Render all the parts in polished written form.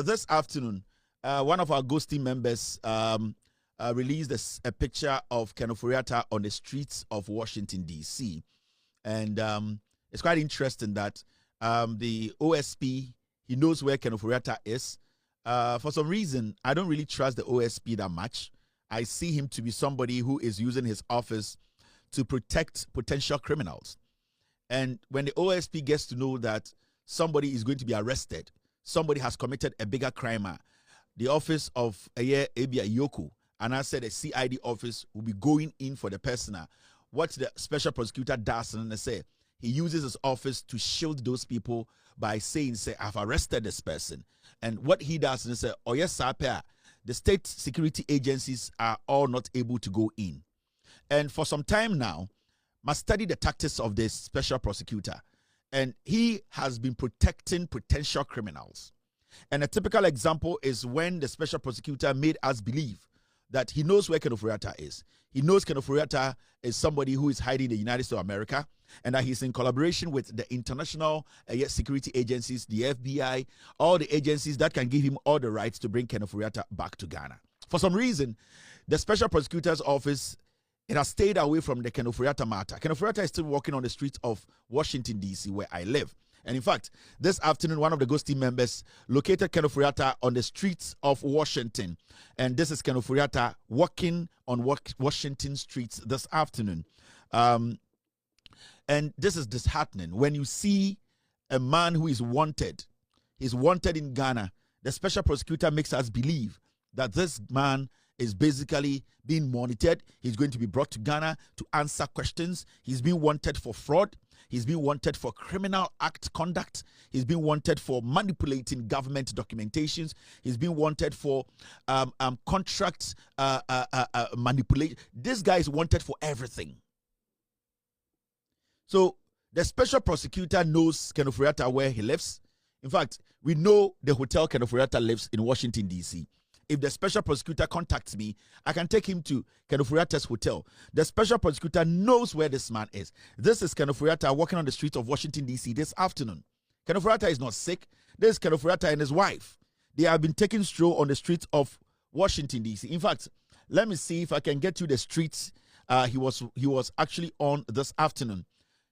this afternoon, one of our Ghost team members released a picture of Ofori Atta on the streets of Washington, D.C. And it's quite interesting that the OSP, he knows where Ofori Atta is. For some reason, I don't really trust the OSP that much. I see him to be somebody who is using his office to protect potential criminals. And when the OSP gets to know that somebody is going to be arrested, somebody has committed a bigger crime, the office of Abia Yoko, and I said the CID office will be going in for the person. What the special prosecutor does, and they say he uses his office to shield those people by saying, I've arrested this person. And what he does, and say, oh yes, sir, the state security agencies are all not able to go in. And for some time now, must study the tactics of the special prosecutor. And he has been protecting potential criminals. And a typical example is when the special prosecutor made us believe that he knows where Ofori Atta is. He knows Ofori Atta is somebody who is hiding in the United States of America, and that he's in collaboration with the international security agencies, the FBI, all the agencies that can give him all the rights to bring Ofori Atta back to Ghana. For some reason, the special prosecutor's office, it has stayed away from the Ofori Atta matter. Ofori Atta is still walking on the streets of Washington, D.C., where I live. And in fact, this afternoon, one of the Ghost team members located Ofori Atta on the streets of Washington. And this is Ofori Atta walking on Washington streets this afternoon. And this is disheartening. When you see a man who is wanted, he's wanted in Ghana, the special prosecutor makes us believe that this man is basically being monitored. He's going to be brought to Ghana to answer questions. He's being wanted for fraud. He's being wanted for criminal act conduct. He's being wanted for manipulating government documentations. He's being wanted for contract manipulation. This guy is wanted for everything. So the special prosecutor knows Ofori Atta where he lives. In fact, we know the hotel Ofori Atta lives in Washington, D.C. If the special prosecutor contacts me, I can take him to Ofori Atta's hotel. The special prosecutor knows where this man is. This is Ofori Atta walking on the streets of Washington, D.C. this afternoon. Ofori Atta is not sick. This is Ofori Atta and his wife. They have been taking stroll on the streets of Washington, D.C. In fact, let me see if I can get you the streets he was actually on this afternoon.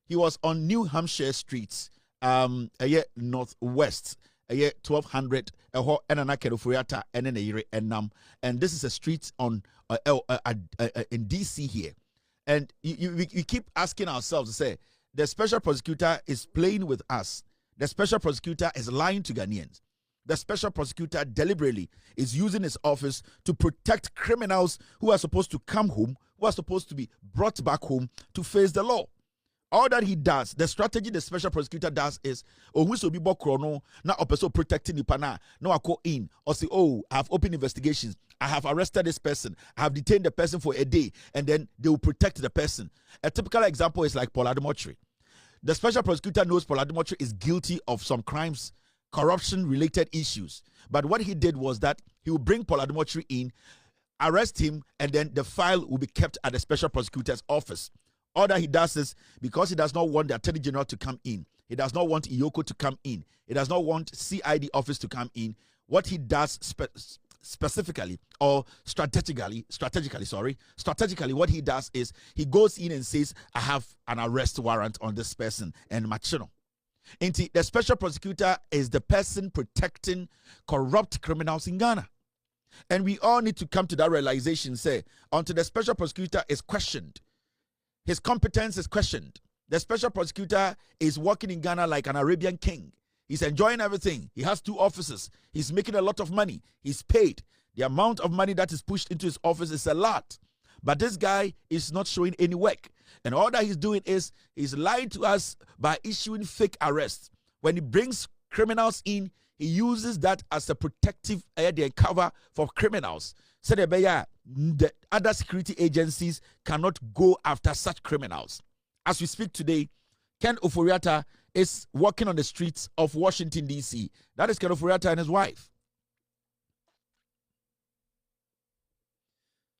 He was on New Hampshire streets, northwest. 1200 Ofori Atta and this is a street on in DC here. And we keep asking ourselves to say the special prosecutor is playing with us. The special prosecutor is lying to Ghanaians. The special prosecutor deliberately is using his office to protect criminals who are supposed to come home, who are supposed to be brought back home to face the law. All that he does, the strategy the special prosecutor does is, we so be chrono, now also protecting the pana, no I go in, or say, I have open investigations, I have arrested this person, I have detained the person for a day, and then they will protect the person. A typical example is like Paul Ademotri. The special prosecutor knows Paul Ademotri is guilty of some crimes, corruption-related issues. But what he did was that he will bring Paul Ademotri in, arrest him, and then the file will be kept at the special prosecutor's office. All that he does is, because he does not want the Attorney General to come in, he does not want Iyoko to come in, he does not want CID office to come in, what he does specifically or strategically, what he does is he goes in and says, I have an arrest warrant on this person and Machino. The special prosecutor is the person protecting corrupt criminals in Ghana. And we all need to come to that realization, say, until the special prosecutor is questioned, his competence is questioned. The special prosecutor is working in Ghana like an Arabian king. He's enjoying everything. He has 2 offices. He's making a lot of money. He's paid. The amount of money that is pushed into his office is a lot. But this guy is not showing any work. And all that he's doing is he's lying to us by issuing fake arrests. When he brings criminals in, he uses that as a protective cover for criminals. So the other security agencies cannot go after such criminals. As we speak today, Ofori Atta is walking on the streets of Washington, D.C. That is Ofori Atta and his wife.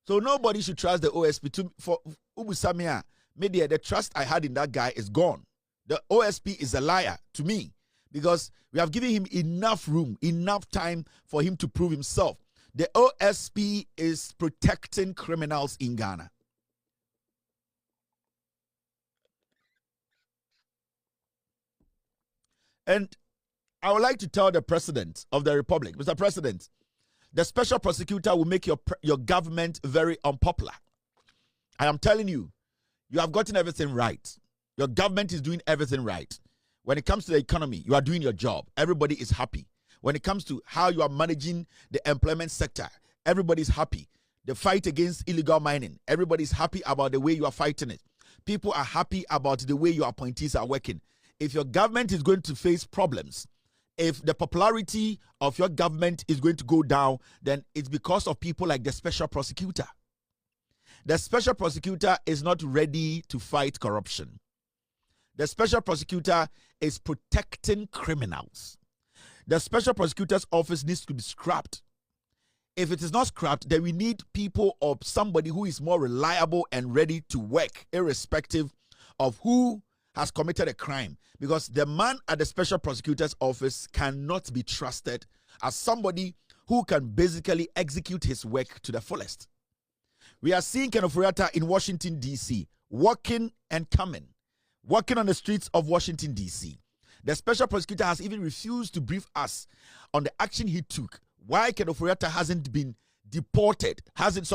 So nobody should trust the OSP. For Ubusamia, media, the trust I had in that guy is gone. The OSP is a liar to me. because we have given him enough room, enough time for him to prove himself. The OSP is protecting criminals in Ghana. And I would like to tell the President of the Republic, Mr. President, the special prosecutor will make your government very unpopular. I am telling you, you have gotten everything right. Your government is doing everything right. When it comes to the economy, you are doing your job. Everybody is happy. When it comes to how you are managing the employment sector, everybody is happy. The fight against illegal mining, everybody is happy about the way you are fighting it. People are happy about the way your appointees are working. If your government is going to face problems, if the popularity of your government is going to go down, then it's because of people like the special prosecutor. The special prosecutor is not ready to fight corruption. The special prosecutor is protecting criminals. The special prosecutor's office needs to be scrapped. If it is not scrapped, then we need people or somebody who is more reliable and ready to work, irrespective of who has committed a crime, because the man at the special prosecutor's office cannot be trusted as somebody who can basically execute his work to the fullest. We are seeing Ofori Atta in Washington, D.C., walking and coming, walking on the streets of Washington, D.C. The special prosecutor has even refused to brief us on the action he took. Why Ofori Atta hasn't been deported, hasn't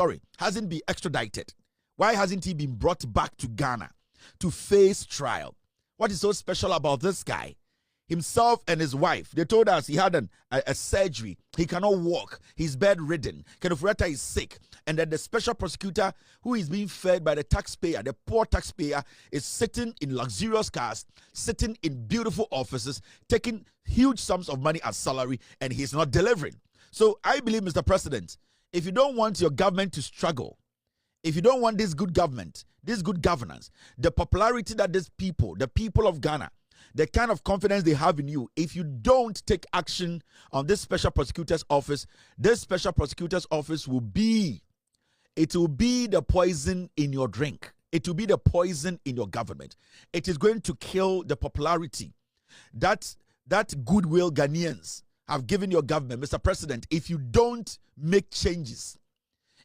been extradited? Why hasn't he been brought back to Ghana to face trial? What is so special about this guy? Himself and his wife, they told us he had a surgery. He cannot walk. He's bedridden. Ofori Atta is sick. And then the special prosecutor, who is being fed by the taxpayer, the poor taxpayer, is sitting in luxurious cars, sitting in beautiful offices, taking huge sums of money as salary, and he's not delivering. So I believe, Mr. President, if you don't want your government to struggle, if you don't want this good government, this good governance, the popularity that these people, the people of Ghana, the kind of confidence they have in you, if you don't take action on this special prosecutor's office, this special prosecutor's office will be the poison in your drink. It will be the poison in your government. It is going to kill the popularity that goodwill Ghanaians have given your government. Mr. President, if you don't make changes,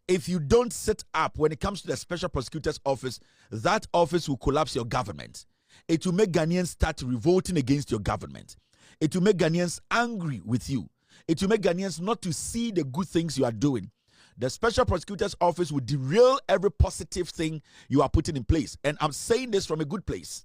if you don't sit up when it comes to the special prosecutor's office, that office will collapse your government. It will make Ghanaians start revolting against your government. It will make Ghanaians angry with you. It will make Ghanaians not to see the good things you are doing. The special prosecutor's office will derail every positive thing you are putting in place. And I'm saying this from a good place.